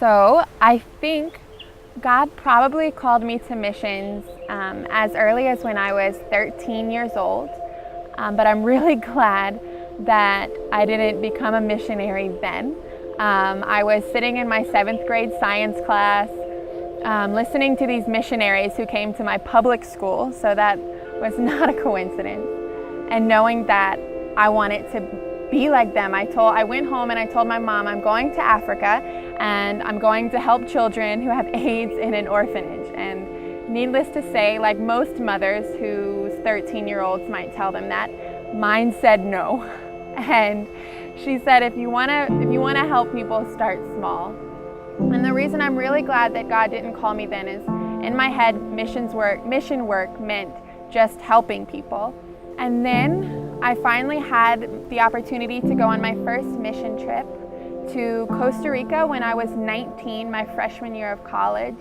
So I think God probably called me to missions as early as when I was 13 years old. But I'm really glad that I didn't become a missionary then. I was sitting in my 7th grade science class, listening to these missionaries who came to my public school, so that was not a coincidence. And knowing that I wanted to be like them, I went home and I told my mom, I'm going to Africa and I'm going to help children who have AIDS in an orphanage. And needless to say, like most mothers whose 13-year-olds might tell them that, mine said no. And she said, if you want to help people, start small. And the reason I'm really glad that God didn't call me then is, in my head, mission work meant just helping people. And then I finally had the opportunity to go on my first mission trip to Costa Rica when I was 19, my freshman year of college,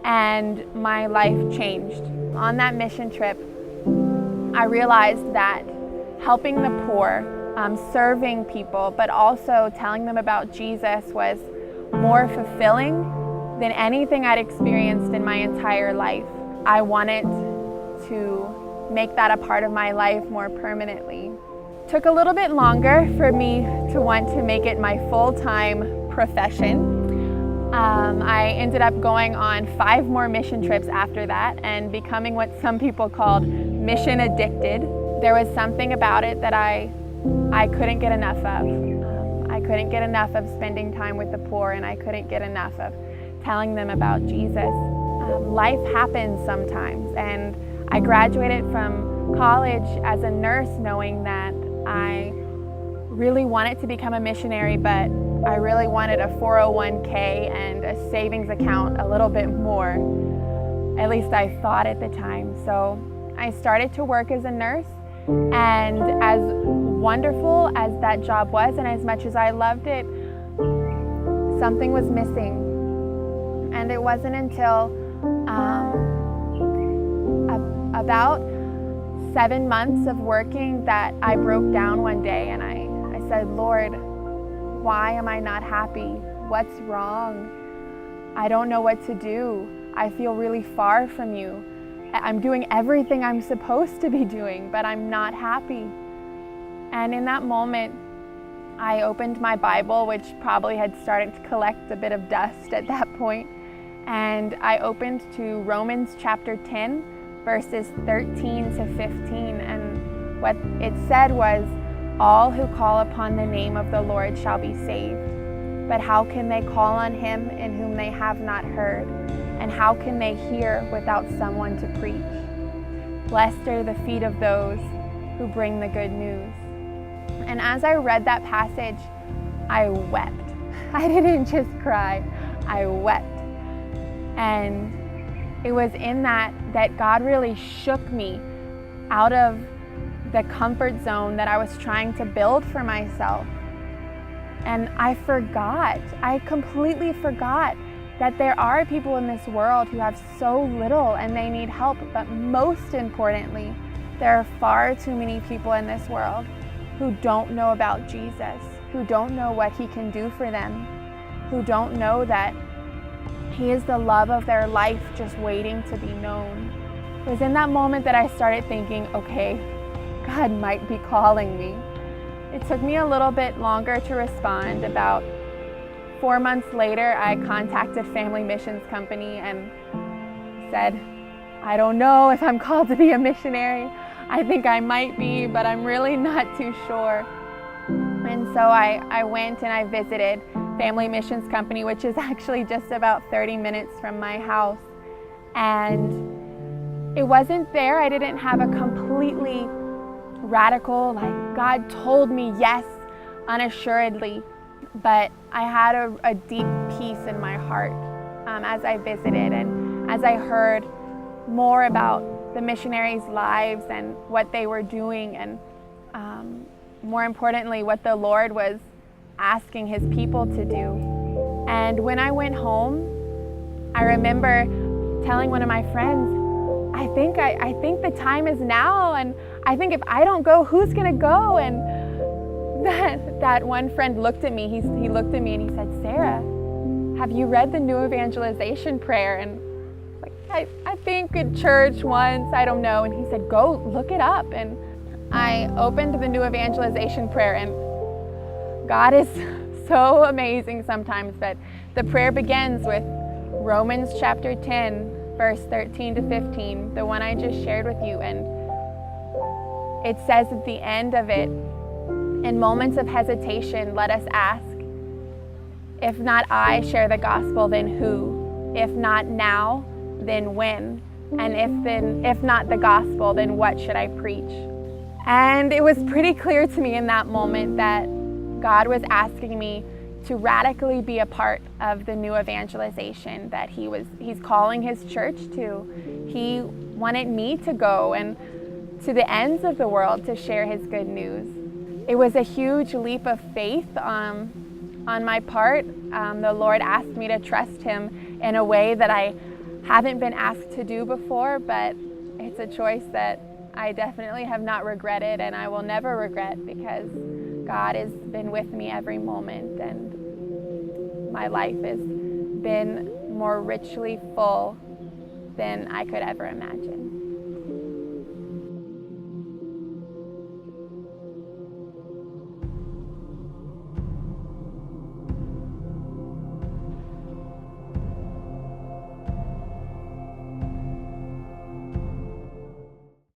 and my life changed. On that mission trip, I realized that helping the poor, serving people, but also telling them about Jesus was more fulfilling than anything I'd experienced in my entire life. I wanted to make that a part of my life more permanently. Took a little bit longer for me to want to make it my full-time profession. I ended up going on 5 more mission trips after that and becoming what some people called mission addicted. There was something about it that I couldn't get enough of. I couldn't get enough of spending time with the poor, and I couldn't get enough of telling them about Jesus. Life happens sometimes, and I graduated from college as a nurse knowing that I really wanted to become a missionary, but I really wanted a 401k and a savings account a little bit more. At least I thought at the time. So I started to work as a nurse, and as wonderful as that job was, and as much as I loved it, something was missing. And it wasn't until about 7 months of working that I broke down one day and I said, Lord, why am I not happy? What's wrong? I don't know what to do. I feel really far from you. I'm doing everything I'm supposed to be doing, but I'm not happy. And in that moment, I opened my Bible, which probably had started to collect a bit of dust at that point, and I opened to Romans chapter 10, verses 13 to 15, and what it said was, all who call upon the name of the Lord shall be saved. But how can they call on him in whom they have not heard? And how can they hear without someone to preach? Blessed are the feet of those who bring the good news. And as I read that passage, I wept. I didn't just cry, I wept. And it was in that God really shook me out of the comfort zone that I was trying to build for myself. And I completely forgot that there are people in this world who have so little and they need help. But most importantly, there are far too many people in this world who don't know about Jesus, who don't know what he can do for them, who don't know that he is the love of their life just waiting to be known. It was in that moment that I started thinking, okay, God might be calling me. It took me a little bit longer to respond. About 4 months later, I contacted Family Missions Company and said, I don't know if I'm called to be a missionary. I think I might be, but I'm really not too sure. And so I went and I visited Family Missions Company, which is actually just about 30 minutes from my house. And it wasn't there. I didn't have a completely radical, like God told me yes, unassuredly. But I had a deep peace in my heart as I visited and as I heard more about the missionaries' lives and what they were doing, and more importantly, what the Lord was asking his people to do. And when I went home, I remember telling one of my friends, I think the time is now, and I think if I don't go, who's gonna go? And that one friend looked at me, he looked at me and he said, Sarah, have you read the New Evangelization prayer? And I think at church once, I don't know. And he said, go look it up. And I opened the New Evangelization prayer, and God is so amazing sometimes. But the prayer begins with Romans chapter 10, verse 13 to 15, the one I just shared with you. And it says at the end of it, in moments of hesitation, let us ask, if not I share the gospel, then who? If not now, then when? And if not the gospel, then what should I preach? And it was pretty clear to me in that moment that God was asking me to radically be a part of the New Evangelization that He's calling His church to. He wanted me to go and to the ends of the world to share His good news. It was a huge leap of faith on my part. The Lord asked me to trust Him in a way that I haven't been asked to do before, but it's a choice that I definitely have not regretted, and I will never regret, because God has been with me every moment, and my life has been more richly full than I could ever imagine.